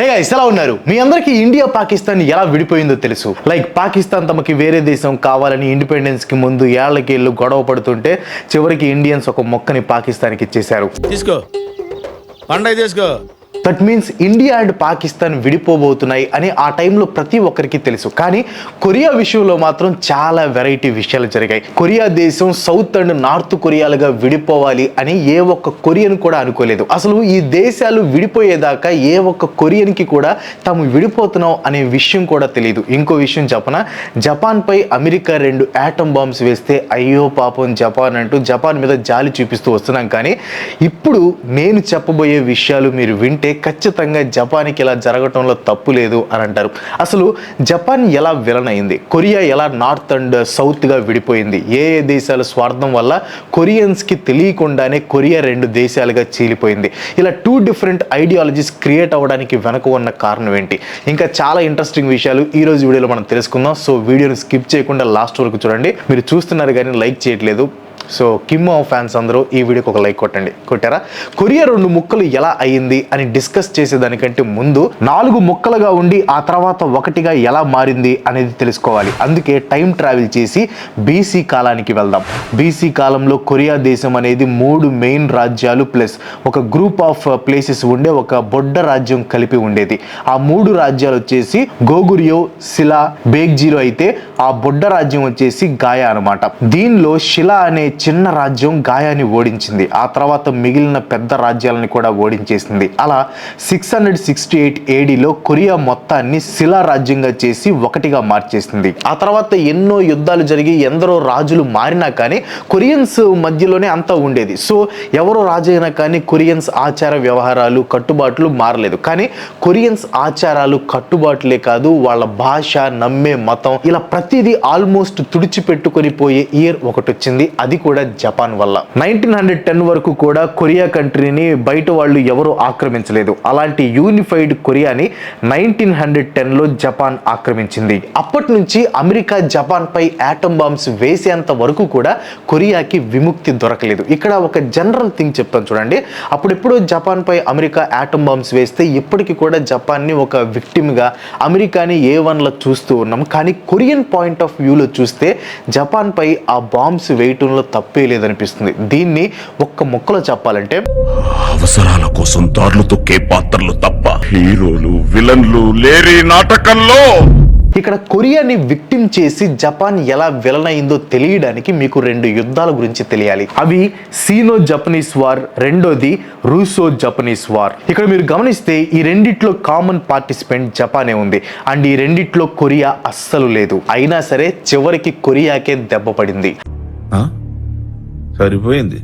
Hey guys, ఎలా ఉన్నారు? మీ అందరికీ ఇండియా పాకిస్తాన్ ఎలా విడిపోయిందో తెలుసు. లైక్ పాకిస్తాన్ తమకి వేరే దేశం కావాలని ఇండిపెండెన్స్ కి ముందు ఏళ్లకేళ్ళు గొడవ పడుతుంటే చివరికి ఇండియన్స్ ఒక మొక్కని పాకిస్తాన్కి ఇచ్చేశారు. తీసుకో పండగ తీసుకో. That means India and Pakistan విడిపోబోతున్నాయి అని ఆ టైంలో ప్రతి ఒక్కరికి తెలుసు. కానీ కొరియా విషయంలో మాత్రం చాలా వెరైటీ విషయాలు జరిగాయి. కొరియా దేశం సౌత్ అండ్ నార్త్ కొరియాలుగా విడిపోవాలి అని ఏ ఒక్క కొరియన్ కూడా అనుకోలేదు. అసలు ఈ దేశాలు విడిపోయేదాకా ఏ ఒక్క కొరియన్కి కూడా తాము విడిపోతున్నాం అనే విషయం కూడా తెలియదు. ఇంకో విషయం చెప్పనా, జపాన్ పై అమెరికా 2 ఆటమ్ బాంబ్స్ వేస్తే అయ్యో పాపం జపాన్ అంటూ జపాన్ మీద జాలి చూపిస్తూ వస్తున్నాం. కానీ ఇప్పుడు నేను చెప్పబోయే విషయాలు మీరు వింటే ఖచ్చితంగా జపాన్కి ఇలా జరగటంలో తప్పు లేదు అని అంటారు. అసలు జపాన్ ఎలా విలన్ అయింది, కొరియా ఎలా నార్త్ అండ్ సౌత్గా విడిపోయింది, ఏ దేశాల స్వార్థం వల్ల కొరియన్స్కి తెలియకుండానే కొరియా 2 దేశాలుగా చీలిపోయింది, ఇలా 2 డిఫరెంట్ ఐడియాలజీస్ క్రియేట్ అవ్వడానికి వెనక ఉన్న కారణం ఏంటి, ఇంకా చాలా ఇంట్రెస్టింగ్ విషయాలు ఈ రోజు వీడియోలో మనం తెలుసుకుందాం. సో వీడియోని స్కిప్ చేయకుండా లాస్ట్ వరకు చూడండి. మీరు చూస్తున్నారు కానీ లైక్ చేయట్లేదు. సో కిమ్మో ఫ్యాన్స్ అందరూ ఈ వీడియోకి ఒక లైక్ కొట్టండి. కొట్టారా? కొరియా 2 ముక్కలు ఎలా అయ్యింది అని డిస్కస్ చేసేదానికంటే ముందు 4 ముక్కలుగా ఉండి ఆ తర్వాత ఒకటిగా ఎలా మారింది అనేది తెలుసుకోవాలి. అందుకే టైం ట్రావెల్ చేసి బీసీ కాలానికి వెళ్దాం. బీసీ కాలంలో కొరియా దేశం అనేది 3 మెయిన్ రాజ్యాలు ప్లస్ ఒక గ్రూప్ ఆఫ్ ప్లేసెస్ ఉండే ఒక బొడ్డ రాజ్యం కలిపి ఉండేది. ఆ 3 రాజ్యాలు వచ్చేసి గోగురియో, శిలా, బేగ్జీలో అయితే ఆ బొడ్డ రాజ్యం వచ్చేసి గాయా అనమాట. దీనిలో శిలా అనే చిన్న రాజ్యం గాయాన్ని ఓడించింది. ఆ తర్వాత మిగిలిన పెద్ద రాజ్యాలను కూడా ఓడించేసింది. అలా 668 ఏడీలో కొరియా మొత్తాన్ని శిలా రాజ్యంగా చేసి ఒకటిగా మార్చేసింది. ఆ తర్వాత ఎన్నో యుద్ధాలు జరిగి ఎందరో రాజులు మారినా కానీ కొరియన్స్ మధ్యలోనే అంతా ఉండేది. సో ఎవరో రాజు అయినా కానీ కొరియన్స్ ఆచార వ్యవహారాలు కట్టుబాట్లు మారలేదు. కానీ కొరియన్స్ ఆచారాలు కట్టుబాట్లే కాదు, వాళ్ళ భాష, నమ్మే మతం, ఇలా ప్రతిదీ ఆల్మోస్ట్ తుడిచిపెట్టుకొని పోయే ఇయర్ ఒకటి వచ్చింది. అది కూడా జపాన్ వల్ల. 1910 వరకు కూడా కొరియా కంట్రీని బయట వాళ్ళు ఎవరు ఆక్రమించలేదు. అలాంటి యూనిఫైడ్ కొరియాని 1910లో జపాన్ ఆక్రమించింది. అప్పటి నుంచి అమెరికా జపాన్ పై ఆటమ్ బాంబ్స్ వేసేంత వరకు కూడా కొరియాకి విముక్తి దొరకలేదు. ఇక్కడ ఒక జనరల్ థింగ్ చెప్తాను చూడండి. అప్పుడెప్పుడు జపాన్ పై అమెరికా ఆటమ్ బాంబ్స్ వేస్తే ఇప్పటికీ కూడా జపాన్ని ఒక విక్టిమ్ గా అమెరికాని A1లా చూస్తూ ఉన్నాం. కానీ కొరియన్ పాయింట్ ఆఫ్ వ్యూలో చూస్తే జపాన్ పై ఆ బాంబ్స్ వేయటంలో తప్పే లేదనిపిస్తుంది. దీన్ని ఒక్క ముక్కలో చెప్పాలంటే, అవసరాల కోసం దారులు తొక్కే పాత్రలు తప్ప హీరోలు విలన్లు లేరి నాటకంలో. ఇక్కడ కొరియాని విక్టిమ్ చేసి జపాన్ ఎలా విలన్ అయిందో తెలియడానికి మీకు 2 యుద్ధాల గురించి తెలియాలి. అవి సీనో జపనీస్ వార్, రెండోది రూసో జపనీస్ వార్. ఇక్కడ మీరు గమనిస్తే ఈ రెండిట్లో కామన్ పార్టిసిపెంట్ జపానే ఉంది. అండ్ ఈ రెండిట్లో కొరియా అస్సలు లేదు. అయినా సరే చివరికి కొరియాకే దెబ్బ పడింది. సరిపోయింది.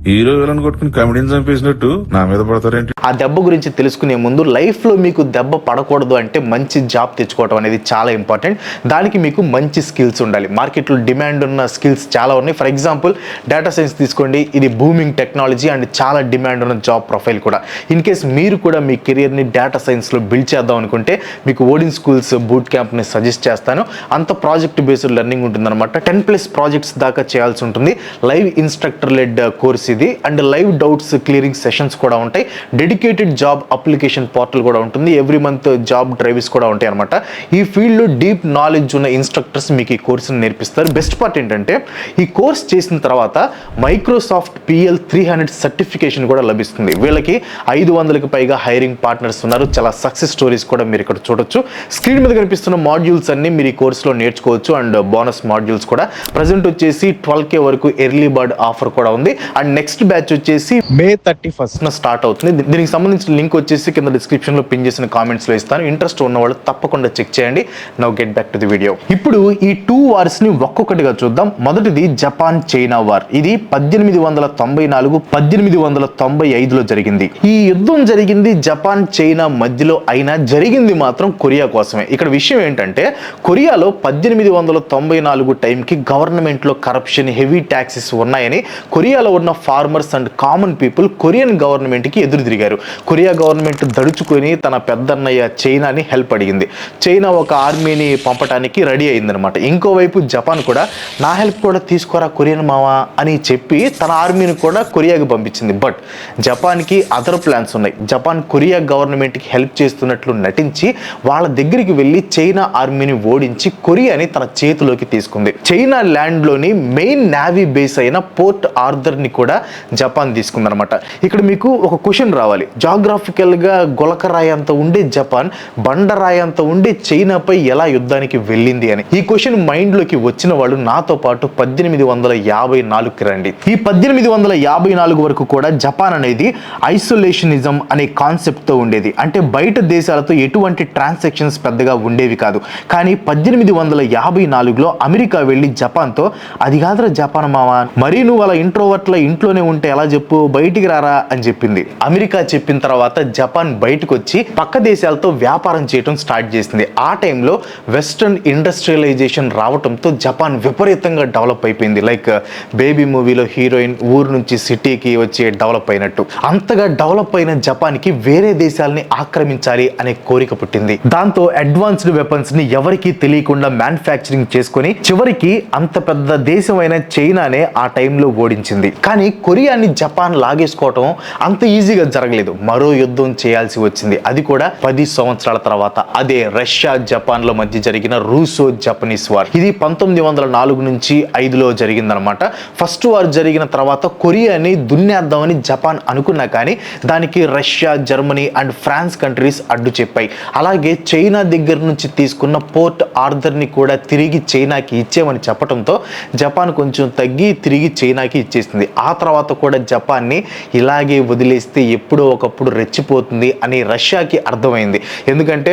హీరో విలన్ కొట్టుకుని కమెడీని చంపేసినట్టు నా మీద పడతారేంటి? ఆ దెబ్బ గురించి తెలుసుకునే ముందు లైఫ్ లో మీకు దెబ్బ పడకూడదు అంటే మంచి జాబ్ తెచ్చుకోవడం అనేది చాలా ఇంపార్టెంట్. దానికి మీకు మంచి స్కిల్స్ ఉండాలి. మార్కెట్లో డిమాండ్ ఉన్న స్కిల్స్ చాలా ఉన్నాయి. ఫర్ ఎగ్జాంపుల్ డేటా సైన్స్ తీసుకోండి. ఇది బూమింగ్ టెక్నాలజీ అండ్ చాలా డిమాండ్ ఉన్న జాబ్ ప్రొఫైల్ కూడా. ఇన్ కేస్ మీరు కూడా మీ కెరియర్ని డేటా సైన్స్లో బిల్డ్ చేద్దాం అనుకుంటే మీకు ఓడిన్ స్కూల్స్ బూట్ క్యాంప్ని సజెస్ట్ చేస్తాను. అంత ప్రాజెక్ట్ బేస్డ్ లెర్నింగ్ ఉంటుందన్నమాట. 10+ ప్రాజెక్ట్స్ దాకా చేయాల్సి ఉంటుంది. లైవ్ ఇన్స్ట్రక్టర్ లెడ్ కోర్స్ ఇది. And live doubts clearing sessions కూడా ఉంటాయి. డెడికేటెడ్ జాబ్ అప్లికేషన్ పోర్టల్ కూడా ఉంటుంది. ఎవ్రీ మంత్ జాబ్ డ్రైవ్స్ కూడా ఉంటాయి అనమాట. ఈ ఫీల్డ్లో డీప్ నాలెడ్జ్ ఉన్న ఇన్స్ట్రక్టర్స్ మీకు ఈ కోర్సుని నేర్పిస్తారు. బెస్ట్ పార్ట్ ఏంటంటే ఈ కోర్స్ చేసిన తర్వాత మైక్రోసాఫ్ట్ PL 300 సర్టిఫికేషన్ కూడా లభిస్తుంది. వీళ్ళకి 500కి పైగా హైరింగ్ పార్ట్నర్స్ ఉన్నారు. చాలా సక్సెస్ స్టోరీస్ కూడా మీరు ఇక్కడ చూడొచ్చు. స్క్రీన్ మీద కనిపిస్తున్న మాడ్యూల్స్ అన్ని మీరు ఈ కోర్సులో నేర్చుకోవచ్చు. అండ్ బోనస్ మాడ్యూల్స్ కూడా. ప్రజెంట్ వచ్చేసి 12K వరకు ఎర్లీ బర్డ్ ఆఫర్ కూడా ఉంది. అండ్ నెక్స్ట్ బ్యాచ్ వచ్చేసి May 31st స్టార్ట్ అవుతుంది. దీనికి సంబంధించిన లింక్ వచ్చేసి కింద డిస్క్రిప్షన్ లో పిన్ చేసిన కామెంట్స్ లో ఇస్తాను. ఇంట్రెస్ట్ ఉన్న వాళ్ళు తప్పకుండా చెక్ చేయండి. Now get back to the video. ఇప్పుడు ఈ 2 వార్స్ ని ఒక్కొక్కటిగా చూద్దాం. మొదటిది జపాన్ చైనా వార్. ఇది 1894 1895లో జరిగింది. ఈ యుద్ధం జరిగింది జపాన్ చైనా మధ్యలో అయినా జరిగింది మాత్రం కొరియా కోసమే. ఇక్కడ విషయం ఏంటంటే కొరియాలో 1894 టైంకి గవర్నమెంట్ లో కరప్షన్, హెవీ ట్యాక్సెస్ ఉన్నాయని కొరియాలో ఉన్న farmers and common people Korean గవర్నమెంట్కి ఎదురు తిరిగారు. కొరియా గవర్నమెంట్ దడుచుకొని తన పెద్దన్నయ్య చైనాని హెల్ప్ అడిగింది. చైనా ఒక ఆర్మీని పంపడానికి రెడీ అయిందనమాట. ఇంకోవైపు జపాన్ కూడా నా హెల్ప్ కూడా తీసుకోరా కొరియన్ మావా అని చెప్పి తన ఆర్మీని కూడా కొరియాకి పంపించింది. బట్ జపాన్కి అదర్ ప్లాన్స్ ఉన్నాయి. జపాన్ కొరియా గవర్నమెంట్కి హెల్ప్ చేస్తున్నట్లు నటించి వాళ్ళ దగ్గరికి వెళ్ళి చైనా ఆర్మీని ఓడించి కొరియాని తన చేతిలోకి తీసుకుంది. చైనా ల్యాండ్లోని మెయిన్ నేవీ బేస్ అయిన పోర్ట్ ఆర్థర్ని కూడా జపాన్ తీసుకుందనమాట. ఇక్కడ మీకు ఒక క్వశ్చన్ రావాలి. జాగ్రఫికల్గా గులకరాయి అంత ఉండే జపాన్ బండరాయి అంత ఉండే చైనాపై ఎలా యుద్ధానికి వెళ్ళింది అని. ఈ క్వశ్చన్ మైండ్లోకి వచ్చిన వాళ్ళు నాతో పాటు 1854కి రండి. ఈ 1854 వరకు కూడా జపాన్ అనేది ఐసోలేషనిజం అనే కాన్సెప్ట్తో ఉండేది. అంటే బయట దేశాలతో ఎటువంటి ట్రాన్సాక్షన్స్ పెద్దగా ఉండేవి కాదు. కానీ 1854లో అమెరికా వెళ్ళి జపాన్తో అది కాదురా జపాన్ మావా, మరీ నువ్వు అలా ఇంట్రోవర్ట్ల ఇంట్లోనే ఉంటే ఎలా చెప్పు, బయటికి రారా అని చెప్పింది. అమెరికా చెప్పిన తర్వాత జపాన్ బయటకు వచ్చి పక్క దేశాలతో వ్యాపారం చేయడం స్టార్ట్ చేసింది. ఆ టైంలో వెస్టర్న్ ఇండస్ట్రియలైజేషన్ రావడంతో జపాన్ విపరీతంగా డెవలప్ అయిపోయింది. లైక్ బేబీ మూవీలో హీరోయిన్ ఊరు నుంచి సిటీకి వచ్చి డెవలప్ అయినట్టు అంతగా డెవలప్ అయిన జపాన్కి వేరే దేశాలని ఆక్రమించాలి అనే కోరిక పుట్టింది. దాంతో అడ్వాన్స్డ్ వెపన్స్ ని ఎవరికీ తెలియకుండా మ్యానుఫ్యాక్చరింగ్ చేసుకుని చివరికి అంత పెద్ద దేశమైన చైనానే ఆ టైంలో ఓడించింది. కానీ కొరియాని జపాన్ లాగేసుకోవటం అంత ఈజీగా జరగలేదు. మరో యుద్ధం చేయాల్సి వచ్చింది. అది కూడా 10 సంవత్సరాల తర్వాత. అదే రష్యా జపాన్ల మధ్య జరిగిన రూసో జపనీస్ వార్. ఇది 1904 నుంచి 5లో జరిగిందనమాట. ఫస్ట్ వార్ జరిగిన తర్వాత కొరియాని దున్నేద్దామని జపాన్ అనుకున్నా కానీ దానికి Russia, Germany and France countries అడ్డు చెప్పాయి. అలాగే చైనా దగ్గర నుంచి తీసుకున్న పోర్ట్ ఆర్థర్ని కూడా తిరిగి చైనాకి ఇచ్చేమని చెప్పడంతో జపాన్ కొంచెం తగ్గి తిరిగి చైనాకి ఇచ్చేసింది. ఆ తర్వాత కూడా జపాన్ని ఇలాగే వదిలేస్తే ఎప్పుడో ఒకప్పుడు రెచ్చిపోతుంది అని రష్యాకి అర్థమైంది. ఎందుకంటే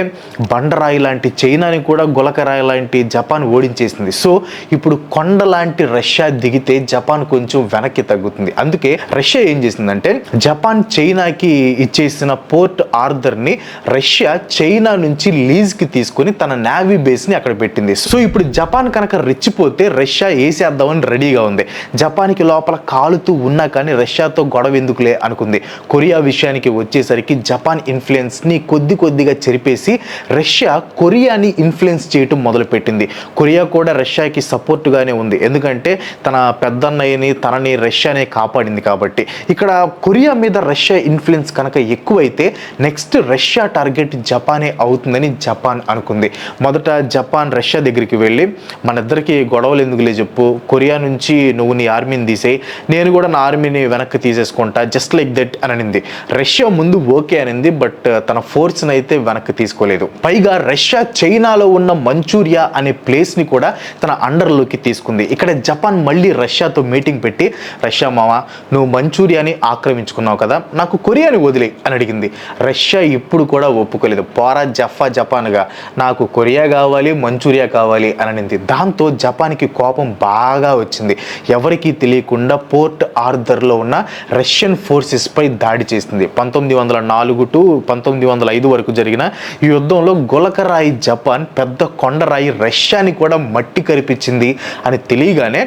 బండరాయి లాంటి చైనాని కూడా గులకరాయి లాంటి జపాన్ ఓడించేసింది. సో ఇప్పుడు కొండ లాంటి రష్యా దిగితే జపాన్ కొంచెం వెనక్కి తగ్గుతుంది. అందుకే రష్యా ఏం చేసిందంటే జపాన్ చైనాకి ఇచ్చేసిన పోర్ట్ ఆర్థర్ని రష్యా చైనా నుంచి లీజ్కి తీసుకొని తన నేవీ బేస్ని అక్కడ పెట్టింది. సో ఇప్పుడు జపాన్ కనుక రెచ్చిపోతే రష్యా వేసేద్దామని రెడీగా ఉంది. జపాన్కి లోపల కాలుతూ ఉన్నా కానీ రష్యాతో గొడవ ఎందుకులే అనుకుంది. కొరియా విషయానికి వచ్చేసరికి జపాన్ ఇన్ఫ్లుయెన్స్ని కొద్దిగా చెరిపేసి రష్యా కొరియాని ఇన్ఫ్లుయెన్స్ చేయటం మొదలుపెట్టింది. కొరియా కూడా రష్యాకి సపోర్ట్గానే ఉంది. ఎందుకంటే తన పెద్దన్నయ్యని తనని రష్యానే కాపాడింది కాబట్టి. ఇక్కడ కొరియా మీద రష్యా ఇన్ఫ్లుయెన్స్ కనుక ఎక్కువైతే నెక్స్ట్ రష్యా టార్గెట్ జపానే అవుతుందని జపాన్ అనుకుంది. మొదట జపాన్ రష్యా దగ్గరికి వెళ్ళి మన ఇద్దరికి గొడవలు ఎందుకులే చెప్పు, కొరియా నుంచి నువ్వు నీ ఆర్మీని తీసేయి, నేను కూడా నా ఆర్మీని వెనక్కి తీసేసుకుంటా, జస్ట్ లైక్ దట్ అని అనింది. రష్యా ముందు ఓకే అనింది, బట్ తన ఫోర్స్ని అయితే వెనక్కి తీసుకోలేదు. పైగా రష్యా చైనాలో ఉన్న మంచూరియా అనే ప్లేస్ని కూడా తన అండర్లోకి తీసుకుంది. ఇక్కడ జపాన్ మళ్ళీ రష్యాతో మీటింగ్ పెట్టి, రష్యా మావా నువ్వు మంచూరియాని ఆక్రమించుకున్నావు కదా, నాకు కొరియాని వదిలే అని అడిగింది. రష్యా ఇప్పుడు కూడా ఒప్పుకోలేదు. పోరా జపాన్గా నాకు కొరియా కావాలి, మంచూరియా కావాలి అని అనింది. దాంతో జపాన్కి కోపం బాగా వచ్చింది. ఎవరికీ తెలియకుండా పోర్ట్ ఆర్థర్లో ఉన్న రష్యన్ ఫోర్సెస్ పై దాడి చేసింది. 1904 టు 1905 వరకు జరిగిన ఈ యుద్ధంలో గులకరాయి జపాన్, పెద్ద కొండరాయి రష్యాని కూడా మట్టి కరిపించింది అని తెలియగానే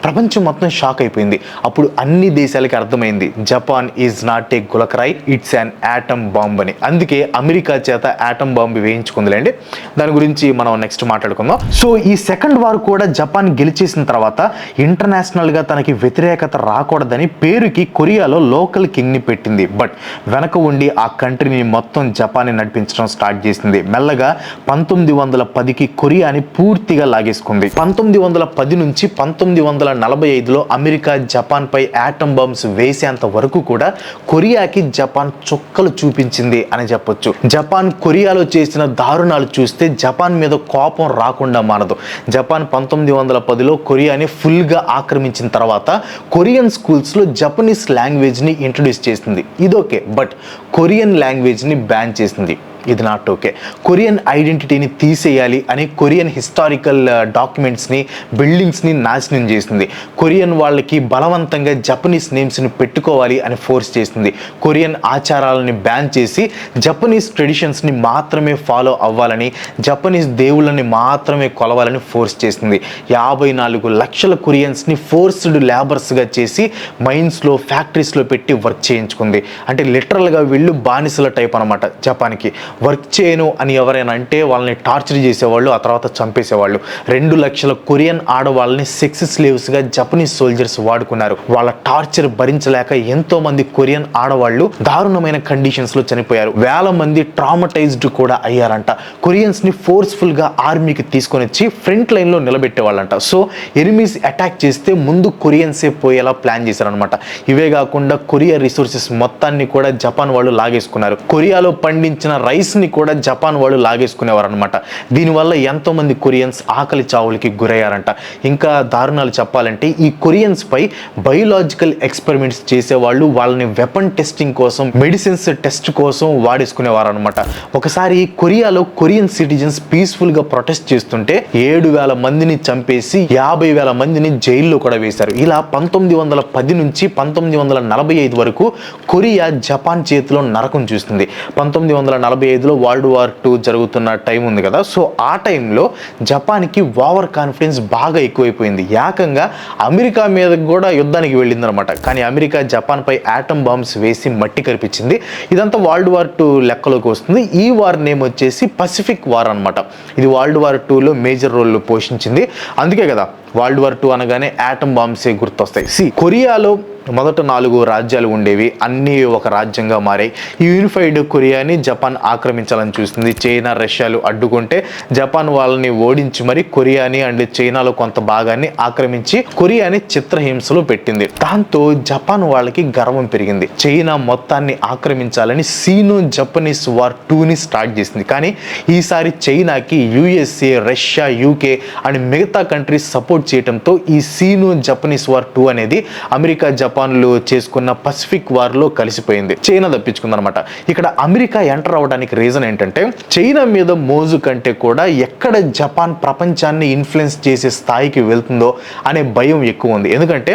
ప్రపంచం మొత్తం షాక్ అయిపోయింది. అప్పుడు అన్ని దేశాలకి అర్థమైంది జపాన్ ఈజ్ నాట్ ఏ గులకరాయి, ఇట్స్ అన్ యాటమ్ బాంబ్ అని. అందుకే అమెరికా చేత యాటమ్ బాంబు వేయించుకుందిలేండి. దాని గురించి మనం నెక్స్ట్ మాట్లాడుకుందాం. సో ఈ సెకండ్ వార్ కూడా జపాన్ గెలిచేసిన తర్వాత ఇంటర్నేషనల్గా తనకి వ్యతిరేకత రాకూడదని పేరుకి కొరియాలో లోకల్ కింగ్ని పెట్టింది. బట్ వెనక ఉండి ఆ కంట్రీని మొత్తం జపాన్ని నడిపించడం స్టార్ట్ చేసింది. మెల్లగా 1910కి కొరియాని పూర్తిగా లాగేసుకుంది. 1910 నుంచి 1945లో అమెరికా జపాన్ పై యాటమ్ బాంబ్స్ వేసేంత వరకు కూడా కొరియాకి జపాన్ చుక్కలు చూపించింది అని చెప్పొచ్చు. జపాన్ కొరియాలో చేసిన దారుణాలు చూస్తే జపాన్ మీద కోపం రాకుండా మానదు. జపాన్ 1910లో కొరియాని ఫుల్గా ఆక్రమించిన తర్వాత కొరియన్ స్కూల్స్లో జపనీస్ లాంగ్వేజ్ని ఇంట్రడ్యూస్ చేసింది. ఇదోకే, బట్ కొరియన్ లాంగ్వేజ్ని బ్యాన్ చేసింది. ఇది నాట్ ఓకే. కొరియన్ ఐడెంటిటీని తీసేయాలి అని కొరియన్ హిస్టారికల్ డాక్యుమెంట్స్ని, బిల్డింగ్స్ని నాశనం చేసింది. కొరియన్ వాళ్ళకి బలవంతంగా జపనీస్ నేమ్స్ని పెట్టుకోవాలి అని ఫోర్స్ చేసింది. కొరియన్ ఆచారాలని బ్యాన్ చేసి జపనీస్ ట్రెడిషన్స్ని మాత్రమే ఫాలో అవ్వాలని, జపనీస్ దేవుళ్ళని మాత్రమే కొలవాలని ఫోర్స్ చేసింది. 54 లక్షల కొరియన్స్ని ఫోర్స్డ్ లేబర్స్గా చేసి మైన్స్లో, ఫ్యాక్టరీస్లో పెట్టి వర్క్ చేయించుకుంది. అంటే లిటరల్గా వీళ్ళు బానిసల టైప్ అనమాట. జపాన్కి వర్క్ చేయను అని ఎవరైనా అంటే వాళ్ళని టార్చర్ చేసేవాళ్ళు, ఆ తర్వాత చంపేసేవాళ్ళు. 2 లక్షల కొరియన్ ఆడవాళ్ళని సెక్స్ స్లేవ్స్గా జపనీస్ సోల్జర్స్ వాడుకున్నారు. వాళ్ళ టార్చర్ భరించలేక ఎంతో మంది కొరియన్ ఆడవాళ్ళు దారుణమైన కండిషన్స్లో చనిపోయారు. వేల మంది ట్రామటైజ్డ్ కూడా అయ్యారంట. కొరియన్స్ని ఫోర్స్ఫుల్గా ఆర్మీకి తీసుకొని వచ్చి ఫ్రంట్ లైన్లో నిలబెట్టేవాళ్ళంట. సో ఎనిమీస్ అటాక్ చేస్తే ముందు కొరియన్సే పోయేలా ప్లాన్ చేశారనమాట. ఇవే కాకుండా కొరియా రిసోర్సెస్ మొత్తాన్ని కూడా జపాన్ వాళ్ళు లాగేసుకున్నారు. కొరియాలో పండించిన రైస్ని కూడా జపాన్ వాళ్ళు లాగేసుకునేవారు అనమాట. దీనివల్ల ఎంతో మంది కొరియన్స్ ఆకలి చావులకి గురయ్యారంట. ఇంకా దారుణాలు చెప్పాలంటే ఈ కొరియన్స్ పై బయోలాజికల్ ఎక్స్పెరిమెంట్స్ చేసేవాళ్ళు వాళ్ళని వెపన్ టెస్టింగ్ కోసం, మెడిసిన్స్ టెస్ట్ కోసం వాడేసుకునేవారు అనమాట. ఒకసారి కొరియాలో కొరియన్ సిటిజన్స్ పీస్ఫుల్గా ప్రొటెస్ట్ చేస్తుంటే 7,000 మందిని చంపేసి 50,000 మందిని జైల్లో కూడా వేశారు. ఇలా 1910 నుంచి 1945 వరకు కొరియా జపాన్ చేతిలో నరకం చూస్తుంది. 1945లో వరల్డ్ వార్ 2 జరుగుతున్న టైం ఉంది కదా, సో ఆ టైంలో జపాన్కి ఓవర్ కాన్ఫిడెన్స్ బాగా ఎక్కువైపోయింది. ఏకంగా అమెరికా మీద కూడా యుద్ధానికి వెళ్ళింది అనమాట. కానీ అమెరికా జపాన్ పై ఆటమ్ బాంబ్స్ వేసి మట్టి కనిపించింది. ఇదంతా వరల్డ్ వార్ 2 లెక్కలోకి వస్తుంది. ఈ వార్ నేమ్ వచ్చేసి పసిఫిక్ వార్ అనమాట. ఇది వరల్డ్ వార్ 2లో మేజర్ రోల్ పోషించింది. అందుకే కదా వరల్డ్ వార్ 2 అనగానే ఆటమ్ బాంబ్సే గుర్తొస్తాయి. కొరియాలో మొదట 4 రాజ్యాలు ఉండేవి, అన్నీ ఒక రాజ్యంగా మారాయి. ఈ యూనిఫైడ్ కొరియాని జపాన్ ఆక్రమించాలని చూస్తుంది. చైనా, రష్యాలు అడ్డుకుంటే జపాన్ వాళ్ళని ఓడించి మరి కొరియాని అండ్ చైనాలో కొంత భాగాన్ని ఆక్రమించి కొరియాని చిత్రహింసలో పెట్టింది. దాంతో జపాన్ వాళ్ళకి గర్వం పెరిగింది. చైనా మొత్తాన్ని ఆక్రమించాలని సీనో జపనీస్ వార్ 2ని స్టార్ట్ చేసింది. కానీ ఈసారి చైనాకి USA, రష్యా, UK అండ్ మిగతా కంట్రీస్ సపోర్ట్ చేయడంతో ఈ సీనో జపనీస్ వార్ 2 అనేది అమెరికా, జపాన్లు చేసుకున్న పసిఫిక్ వార్లో కలిసిపోయింది. చైనా తప్పించుకుందనమాట. ఇక్కడ అమెరికా ఎంటర్ అవ్వడానికి రీజన్ ఏంటంటే చైనా మీద మోజు కంటే కూడా ఎక్కడ జపాన్ ప్రపంచాన్ని ఇన్ఫ్లుయెన్స్ చేసే స్థాయికి వెళ్తుందో అనే భయం ఎక్కువ ఉంది. ఎందుకంటే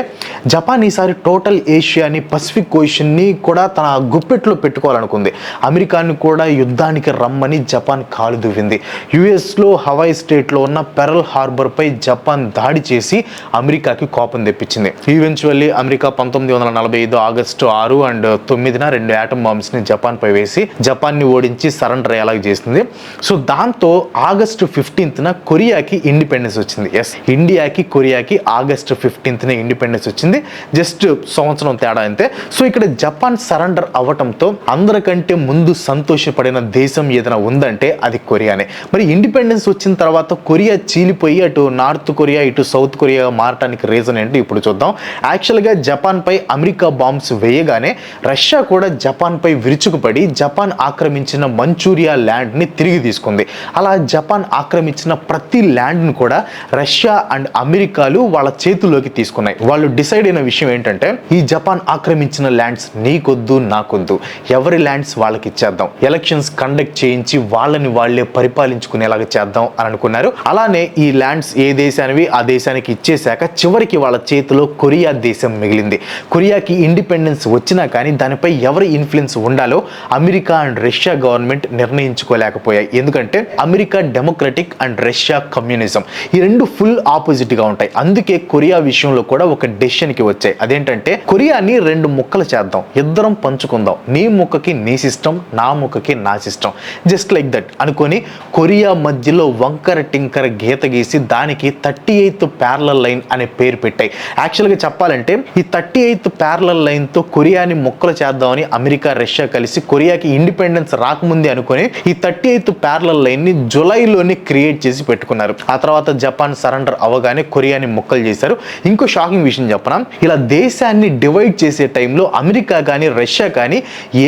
జపాన్ ఈసారి టోటల్ ఏషియాని, పసిఫిక్ ఓషన్ని కూడా తన గుప్పెట్లో పెట్టుకోవాలనుకుంది. అమెరికాని కూడా యుద్ధానికి రమ్మని జపాన్ కాలు దువ్వింది. యుఎస్లో హవాయి స్టేట్లో ఉన్న పెరల్ హార్బర్ పై జపాన్ దాడి చేసి అమెరికాకి కోపం తెప్పించింది. ఈవెన్చువల్లీ అమెరికా 1945 ఆగస్టు 6 అండ్ 9న 2 ఆటమ్ బాంబ్స్ని జపాన్ పై వేసి జపాన్ని ఓడించి సరెండర్ అయ్యేలా చేసింది. సో దాంతో ఆగస్టు 15న కొరియాకి ఇండిపెండెన్స్ వచ్చింది. ఎస్, ఇండియాకి కొరియాకి ఆగస్టు 15న ఇండిపెండెన్స్ వచ్చింది. జస్ట్ సంవత్సరం తేడా అంతే. సో ఇక్కడ జపాన్ సరెండర్ అవ్వటంతో అందరికంటే ముందు సంతోషపడిన దేశం ఏదైనా ఉందంటే అది కొరియానే. మరి ఇండిపెండెన్స్ వచ్చిన తర్వాత కొరియా చీలిపోయి అటు నార్త్ కొరియా, ఇటు సౌత్ కొరియా మారటానికి రీజన్ ఏంటి ఇప్పుడు చూద్దాం. యాక్చువల్గా జపాన్ పై అమెరికా బాంబ్స్ వేయగానే రష్యా కూడా జపాన్ పై విరుచుకుపడి జపాన్ ఆక్రమించిన మంచూరియా ల్యాండ్ని తిరిగి తీసుకుంది. అలా జపాన్ ఆక్రమించిన ప్రతి ల్యాండ్ను కూడా రష్యా అండ్ అమెరికాలు వాళ్ళ చేతుల్లోకి తీసుకున్నాయి. వాళ్ళు డిసైడ్ అయిన విషయం ఏంటంటే ఈ జపాన్ ఆక్రమించిన ల్యాండ్స్ నీకొద్దు, నాకొద్దు, ఎవరి ల్యాండ్స్ వాళ్ళకి ఇచ్చేద్దాం, ఎలక్షన్స్ కండక్ట్ చేయించి వాళ్ళని వాళ్ళే పరిపాలించుకునేలాగా చేద్దాం అని అనుకున్నారు. అలానే ఈ ల్యాండ్స్ ఏ దేశానివి ఆ దేశానికి ఇచ్చేశాక చివరికి వాళ్ళ చేతిలో కొరియా దేశం మిగిలింది. కొరియాకి ఇండిపెండెన్స్ వచ్చినా కానీ దానిపై ఎవరి ఇన్ఫ్లుయెన్స్ ఉండాలో అమెరికా అండ్ రష్యా గవర్నమెంట్ నిర్ణయించుకోలేకపోయాయి. ఎందుకంటే America democratic and Russia communism, ఈ రెండు ఫుల్ ఆపోజిట్గా ఉంటాయి. అందుకే కొరియా విషయంలో కూడా ఒక డెసిషన్కి వచ్చాయి. అదేంటంటే కొరియాని 2 ముక్కలు చేద్దాం, ఇద్దరం పంచుకుందాం, నీ ముక్కకి నీ సిస్టమ్, నా ముక్కకి నా సిస్టమ్, జస్ట్ లైక్ దట్ అనుకొని కొరియా మధ్యలో వంకర టింకర గీత గీసి దానికి 38th ప్యారలల్ లైన్ అనే పేరు పెట్టాయి. యాక్చువల్గా చెప్పాలంటే ఈ 38th ప్యారలల్ లైన్తో కొరియాని ముక్కలు చేద్దామని అమెరికా, రష్యా కలిసి కొరియాకి ఇండిపెండెన్స్ రాకముందే అనుకుని ఈ 38th ప్యారలల్ లైన్ని జులైలోనే క్రియేట్ చేసి పెట్టుకున్నారు. ఆ తర్వాత జపాన్ సరెండర్ అవగానే కొరియాని ముక్కలు చేశారు. ఇంకో షాకింగ్ విషయం చెప్పనా, ఇలా దేశాన్ని డివైడ్ చేసే టైంలో అమెరికా కానీ రష్యా కానీ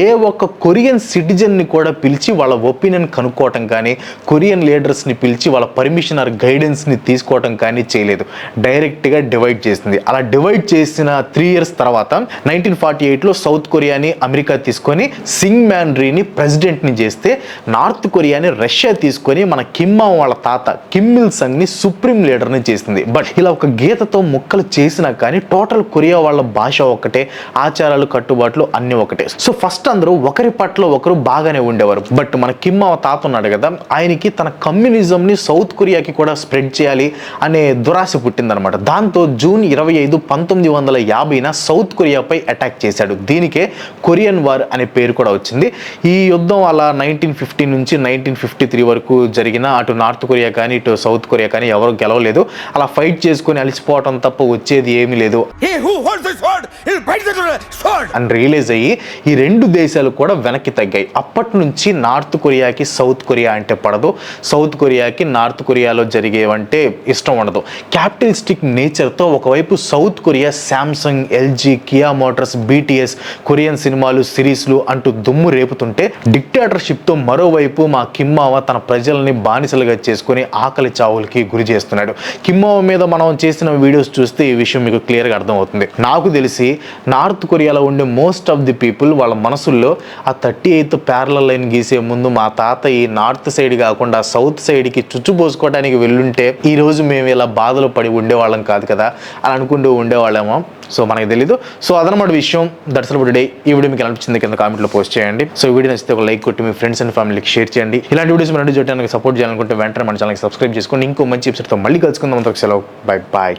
ఏ ఒక్క కొరియన్ సిటిజన్ని కూడా పిలిచి వాళ్ళ ఒపీనియన్ కనుక్కోవటం కానీ, కొరియన్ లీడర్స్ని పిలిచి వాళ్ళ పర్మిషన్ ఆర్ గైడెన్స్ని తీసుకోవటం కానీ చేయలేదు. డైరెక్ట్గా డివైడ్ చేసింది. అలా డివైడ్ చేసిన 3 ఇయర్స్ తర్వాత 1948లో సౌత్ కొరియాని అమెరికా తీసుకొని సింగ్ మ్యాన్ రీని ప్రెసిడెంట్ని చేస్తే నార్త్ కొరియాని రష్యా తీసుకొని మన కిమ్ మావ్ వాళ్ళ తాత కిమ్ ఇల్ సంగ్ ని సుప్రీం లీడర్ని చేసింది. బట్ ఇలా ఒక గీతతో ముక్కలు చేసినా కానీ టోటల్ కొరియా వాళ్ళ భాష ఒకటే, ఆచారాలు కట్టుబాట్లు అన్ని ఒకటే. సో ఫస్ట్ అందరూ ఒకరి పట్ల ఒకరు బాగానే ఉండేవారు. బట్ మన కిమ్ మావ్ తాత ఉన్నాడు కదా, ఆయనకి తన కమ్యూనిజంని సౌత్ కొరియాకి కూడా స్ప్రెడ్ చేయాలి అనే దురాశ పుట్టిందనమాట. దాంతో జూన్ 25, 1950న సౌత్ కొరియాపై అటాక్ చేశాడు. దీనికే కొరియన్ వార్ అనే పేరు కూడా వచ్చింది. ఈ యుద్ధం అలా 1950 నుంచి 1953 వరకు జరిగిన అటు నార్త్ కొరియా కానీ ఇటు సౌత్ కొరియా కానీ ఎవరు గెలవలేదు. అలా ఫైట్ చేసుకుని అలసిపోవటం తప్ప వచ్చేది ఏమీ లేదు అని రియలైజ్ అయ్యి ఈ రెండు దేశాలు కూడా వెనక్కి తగ్గాయి. అప్పటి నుంచి నార్త్ కొరియాకి సౌత్ కొరియా అంటే పడదు, సౌత్ కొరియాకి నార్త్ కొరియాలో జరిగేవంటే ఇష్టం ఉండదు. క్యాపిటలిస్టిక్ నేచర్తో ఒకవైపు south Korea Samsung, LG, Kia Motors, BTS, Korean సినిమాలు, సిరీస్లు అంటూ దుమ్ము రేపుతుంటే డిక్టేటర్షిప్తో మరోవైపు మా కిమ్ మావ తన ప్రజల్ని బానిసలుగా చేసుకుని ఆకలి చావులకి గురి చేస్తున్నాడు. కిమ్ మావ మీద మనం చేసిన వీడియోస్ చూస్తే ఈ విషయం మీకు క్లియర్గా అర్థమవుతుంది. నాకు తెలిసి నార్త్ కొరియాలో ఉండే మోస్ట్ ఆఫ్ ది పీపుల్ వాళ్ళ మనసుల్లో ఆ 38th ప్యారలల్ లైన్ గీసే ముందు మా తాత ఈ నార్త్ సైడ్ కాకుండా సౌత్ సైడ్కి చుచ్చుపోసుకోవడానికి వెళ్ళుంటే ఈ రోజు మేము ఇలా బాధలు పడి ఉండేవాళ్ళం కాదు కదా అని అనుకుంటూ ఉండేవాళ్ళేమో. సో మనకి తెలీదు. సో అదనమాట విషయం. That's all for today. ఈ వీడియో మీకు అనిపించింది కింద కామెంట్లో పోస్ట్ చేయండి. సో ఈ వీడియో నచ్చితే ఒక లైక్ కొట్టి మీ ఫ్రెండ్స్ అండ్ ఫ్యామిలీకి షేర్ చేయండి. ఇలాంటి వీడియోస్ మీరు చూడడానికి సపోర్ట్ చేయాలనుకుంటే వెంటనే మన ఛానల్కి సబ్స్క్రైబ్ చేసుకోండి. ఇంకో మంచి ఎపిసోడ్తో మళ్ళీ కలుసుకుందాం. అంతకు సెలవు. Bye bye.